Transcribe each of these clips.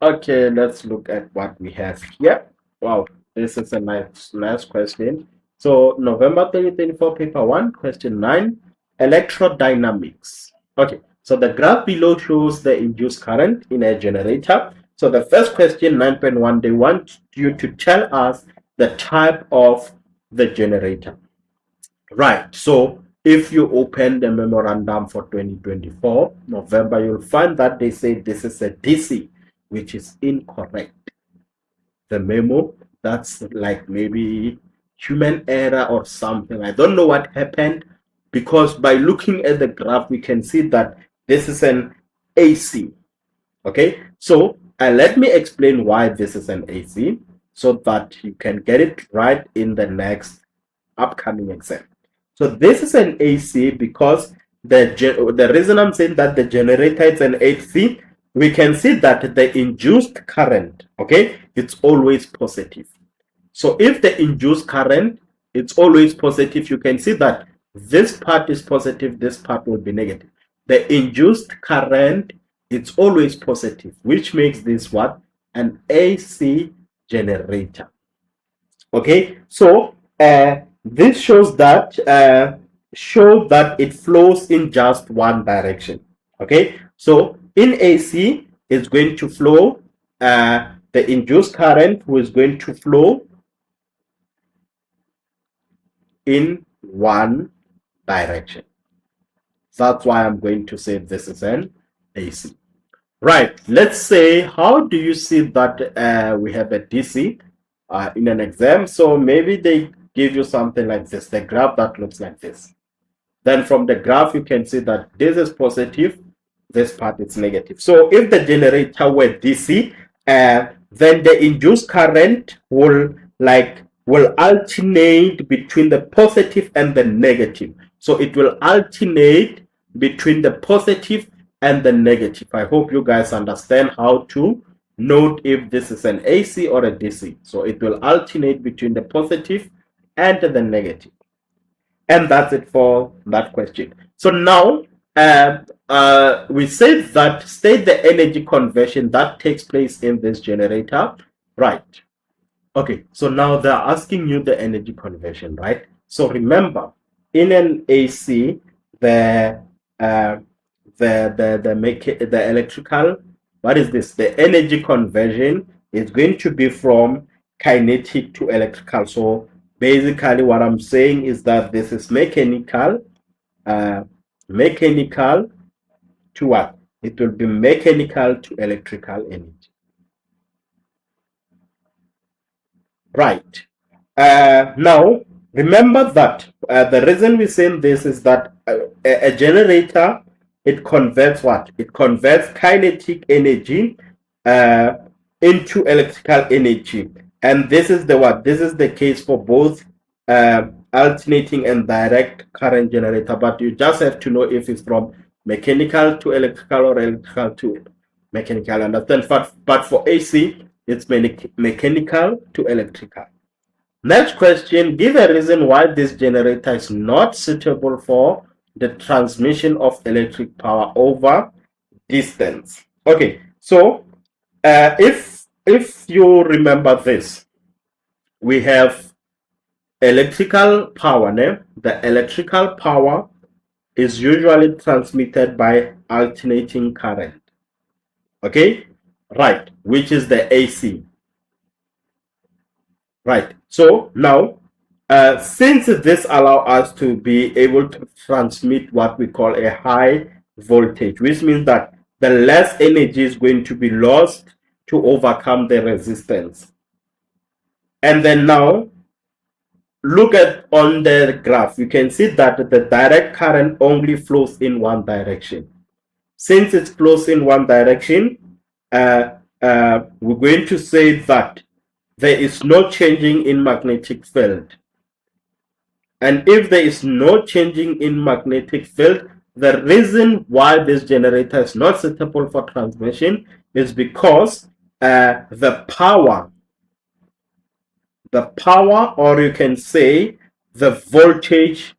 Okay, let's look at what we have here. Wow, this is a nice question. So, November 2024, paper 1, question 9, electrodynamics. Okay, so the graph below shows the induced current in a generator. So, the first question, 9.1, they want you to tell us the type of the generator. Right. So if you open the memorandum for 2024 November, you'll find that they say this is a DC, which is incorrect. The memo, that's like maybe human error or something. I don't know what happened, because by looking at the graph, we can see that this is an AC. Okay. So let me explain why this is an AC so that you can get it right in the next upcoming exam. So this is an AC because the reason I'm saying that the generator is an AC, we can see that the induced current, okay, it's always positive. So if the induced current, it's always positive, you can see that this part is positive, this part will be negative. The induced current, it's always positive, which makes this what? An AC generator. Okay, so this shows that it flows in just one direction. Okay, so in AC it's going to flow, the induced current is going to flow in one direction. That's why I'm going to say this is an AC. Right, let's say, how do you see that we have a DC in an exam? So maybe they give you something like this, the graph that looks like this. Then from the graph, you can see that this is positive, this part is negative. So if the generator were DC, then the induced current will alternate between the positive and the negative. So it will alternate between the positive and the negative. I hope you guys understand how to note if this is an AC or a DC. So it will alternate between the positive and the negative. And that's it for that question. So now we said that state the energy conversion that takes place in this generator. Right. Okay, so now they're asking you the energy conversion, right? So remember, in an AC, the uh, the electrical, what is this? The energy conversion is going to be from kinetic to electrical. So basically, what I'm saying is that this is uh, mechanical to what? It will be mechanical to electrical energy. Right. Now, remember that the reason we're saying this is that a generator, it converts what? It converts kinetic energy uh, into electrical energy. And this is the what? This is the case for both alternating and direct current generator. But you just have to know if it's from mechanical to electrical or electrical to mechanical. Understand? But for AC, it's mechanical to electrical. Next question, give a reason why this generator is not suitable for the transmission of electric power over distance. Okay, so if you remember this, we have electrical power. The electrical power is usually transmitted by alternating current. Okay, right, which is the AC. Right. So now, since this allows us to be able to transmit what we call a high voltage, which means that the less energy is going to be lost to overcome the resistance. And then now, look at on the graph, you can see that the direct current only flows in one direction. Since it flows in one direction, we're going to say that there is no changing in magnetic field. And if there is no changing in magnetic field, the reason why this generator is not suitable for transmission is because the power, or you can say the voltage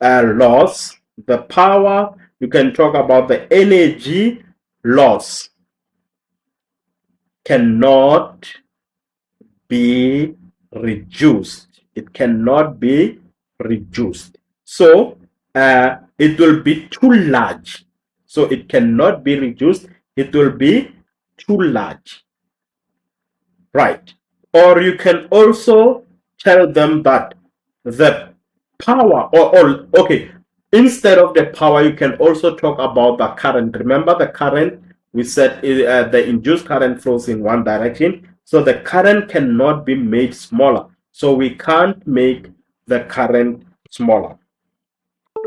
loss, the power, you can talk about the energy loss cannot be reduced. It cannot be reduced. So it will be too large. So it cannot be reduced. It will be too large. Right. Or you can also tell them that the power, or okay, instead of the power, you can also talk about the current. Remember the current, we said the induced current flows in one direction. So the current cannot be made smaller. So we can't make the current smaller.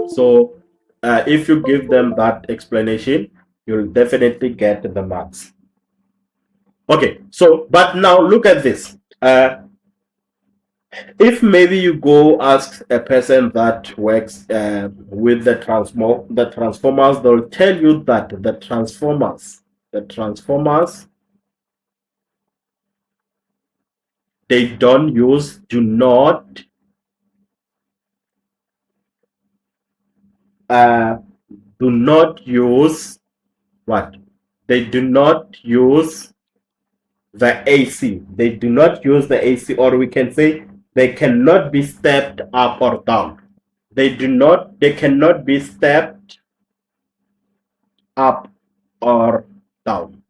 So if you give them that explanation, you'll definitely get the marks. Okay, so but now look at this. If maybe you go ask a person that works with the transformers, they'll tell you that the transformers, they do not do not use what? They do not use the AC. They do not use the AC, or we can say they cannot be stepped up or down. They cannot be stepped up or down.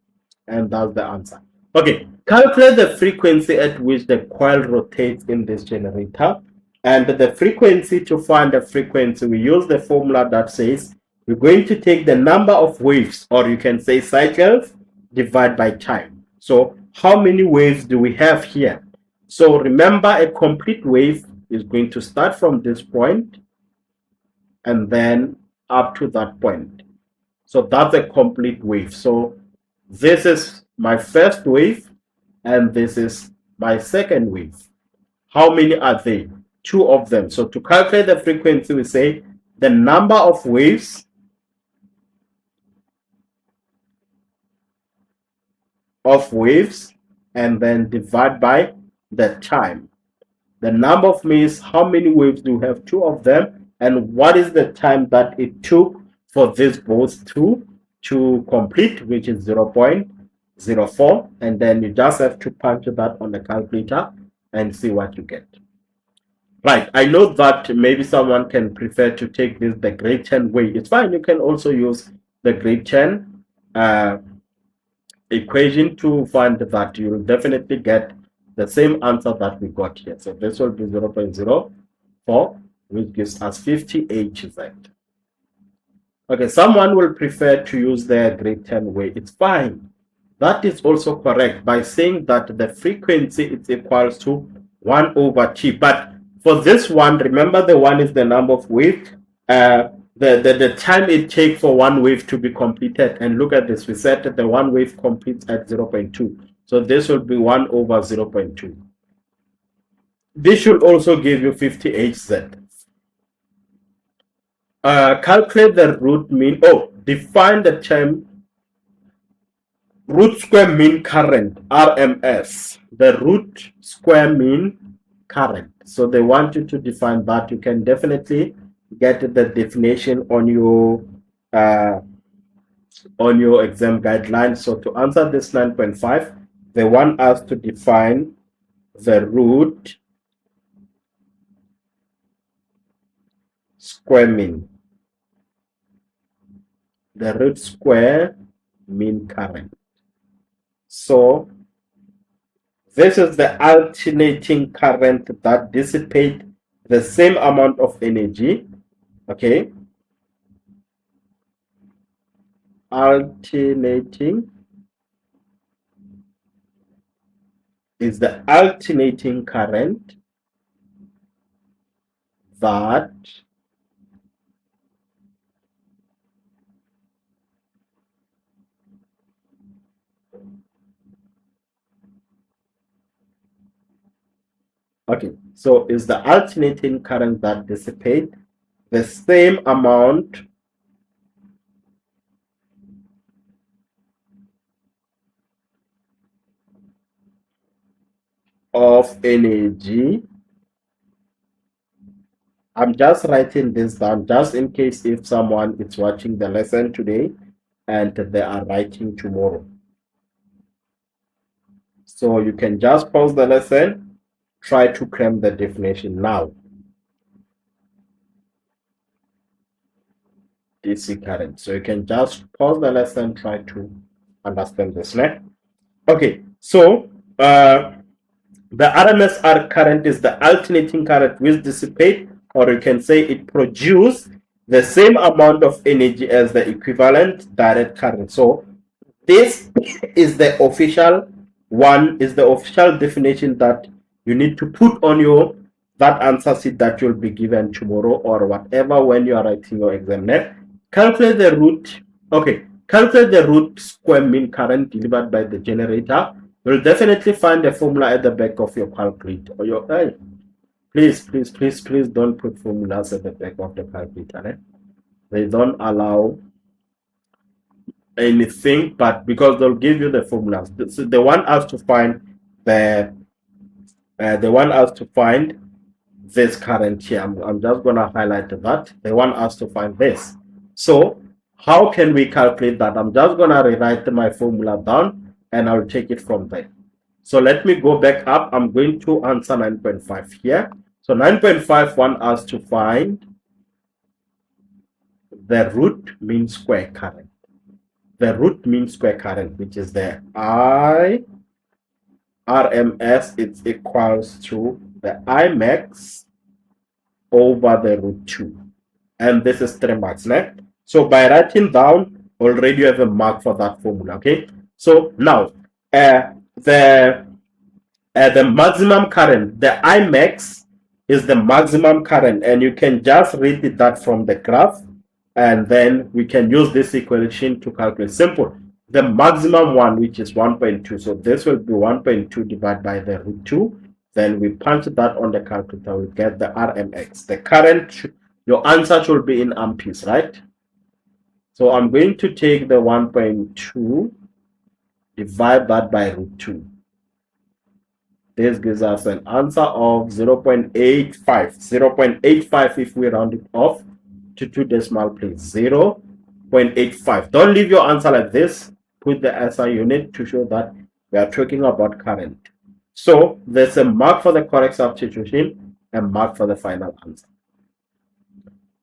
And that's the answer. Okay, calculate the frequency at which the coil rotates in this generator. And the frequency, to find the frequency, we use the formula that says we're going to take the number of waves, or you can say cycles, divide by time. So how many waves do we have here? So remember, a complete wave is going to start from this point and then up to that point. So that's a complete wave. So this is my first wave and this is my second wave. How many are they? Two of them. So to calculate the frequency, we say the number of waves and then divide by the time. The number of means how many waves do we have? Two of them. And what is the time that it took for this both to complete, which is 0.04. And then you just have to punch that on the calculator and see what you get. Right, I know that maybe someone can prefer to take this the grade 10 way. It's fine. You can also use the grade 10 equation to find that. You will definitely get the same answer that we got here. So this will be 0.04, which gives us 50 Hz. Okay, someone will prefer to use the grade 10 way. It's fine. That is also correct by saying that the frequency is equals to 1 over T. But for this one, remember the one is the number of waves. The time it takes for one wave to be completed. And look at this. We said that the one wave completes at 0.2. So this will be 1 over 0.2. This should also give you 50 Hz. Calculate the root mean. Oh, define the term root square mean current, RMS. The root square mean current. So they want you to define that. You can definitely get the definition on your exam guidelines. So to answer this 9.5, they want us to define the root square mean. The root square mean current. So this is the alternating current that dissipates the same amount of energy. Okay. Alternating is the alternating current that so is the alternating current that dissipates the same amount of energy. I'm just writing this down just in case if someone is watching the lesson today and they are writing tomorrow. So you can just pause the lesson, try to cram the definition now. DC current. So you can just pause the lesson, try to understand this now. Okay, so the RMS current is the alternating current which dissipate, or you can say it produce the same amount of energy as the equivalent direct current. So this is the official definition that you need to put on your that answer sheet that you'll be given tomorrow or whatever when you are writing your exam net. Calculate the root. Okay, calculate the root square mean current delivered by the generator. You'll definitely find the formula at the back of your calculator. Or your please don't put formulas at the back of the calculator. They don't allow anything, but because they'll give you the formulas. So they want us to find this current here. I'm just gonna highlight that. They want us to find this. So how can we calculate that? I'm just gonna rewrite my formula down and I'll take it from there. So let me go back up. I'm going to answer 9.5 here. So 9.5 want us to find the root mean square current. The root mean square current, which is the I RMS, it's equals to the I max over the root 2. And this is 3 marks, right? So by writing down, already you have a mark for that formula, okay? So now, the maximum current, the I max is the maximum current, and you can just read that from the graph, and then we can use this equation to calculate. Simple. The maximum one, which is 1.2. So this will be 1.2 divided by the root 2. Then we punch that on the calculator. We get the RMX. The current, your answer should be in amperes, right? So I'm going to take the 1.2, divide that by root 2. This gives us an answer of 0.85. 0.85 if we round it off to 2 decimal places. 0.85. Don't leave your answer like this. Put the SI unit to show that we are talking about current. So there's a mark for the correct substitution and mark for the final answer.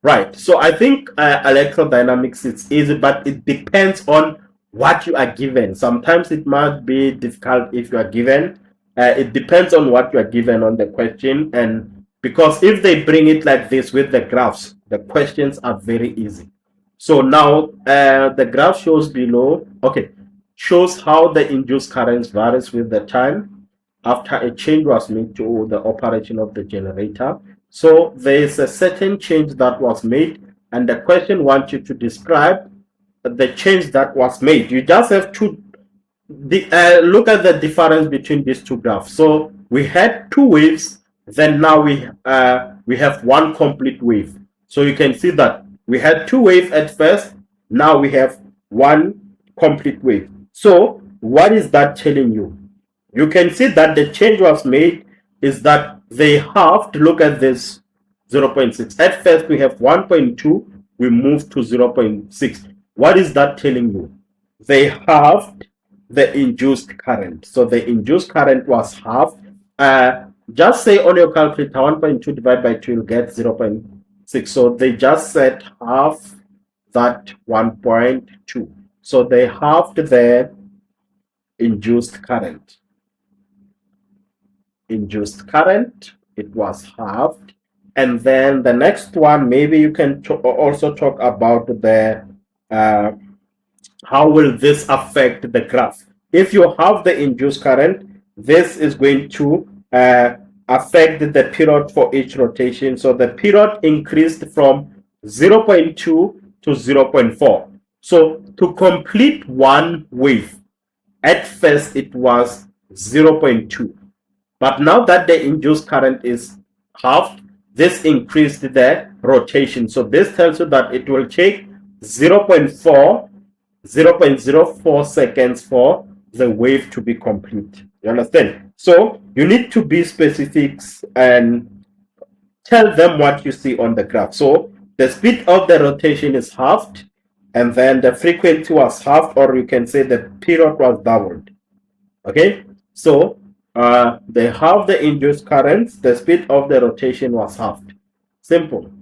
Right. So I think electrodynamics is easy, but it depends on what you are given. Sometimes it might be difficult if you are given. It depends on what you are given on the question, and because if they bring it like this with the graphs, the questions are very easy. So now the graph shows below, okay, shows how the induced currents varies with the time after a change was made to the operation of the generator. So there is a certain change that was made, and the question wants you to describe the change that was made. You just have to look at the difference between these two graphs. So we had 2 waves, then now we have 1 complete wave. So you can see that we had 2 waves at first, now we have 1 complete wave. So what is that telling you? You can see that the change was made is that they have to look at this 0.6. At first we have 1.2, we moved to 0.6. What is that telling you? They halved the induced current. So the induced current was halved. Just say on your calculator 1.2 divided by 2, you'll get 0.6. So they just said half that 1.2. So they halved the induced current. Induced current, it was halved. And then the next one, maybe you can also talk about the how will this affect the graph. If you have the induced current, this is going to affect the period for each rotation. So the period increased from 0.2 to 0.4. So to complete 1 wave, at first it was 0.2. But now that the induced current is halved, this increased the rotation. So this tells you that it will take 0.04 seconds for the wave to be complete. You understand? So you need to be specific and tell them what you see on the graph. So the speed of the rotation is halved, and then the frequency was halved, or you can say the period was doubled. Okay, So they halved the induced currents, the speed of the rotation was halved. Simple.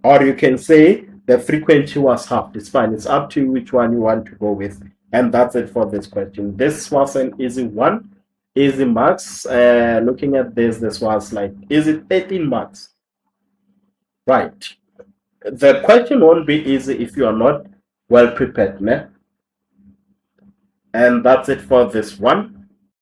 Or you can say the frequency was halved. It's fine. It's up to you which one you want to go with. And that's it for this question. This was an easy one. Easy marks. Looking at this was like, is it 13 marks? Right. The question won't be easy if you are not well prepared. Ne? And that's it for this one.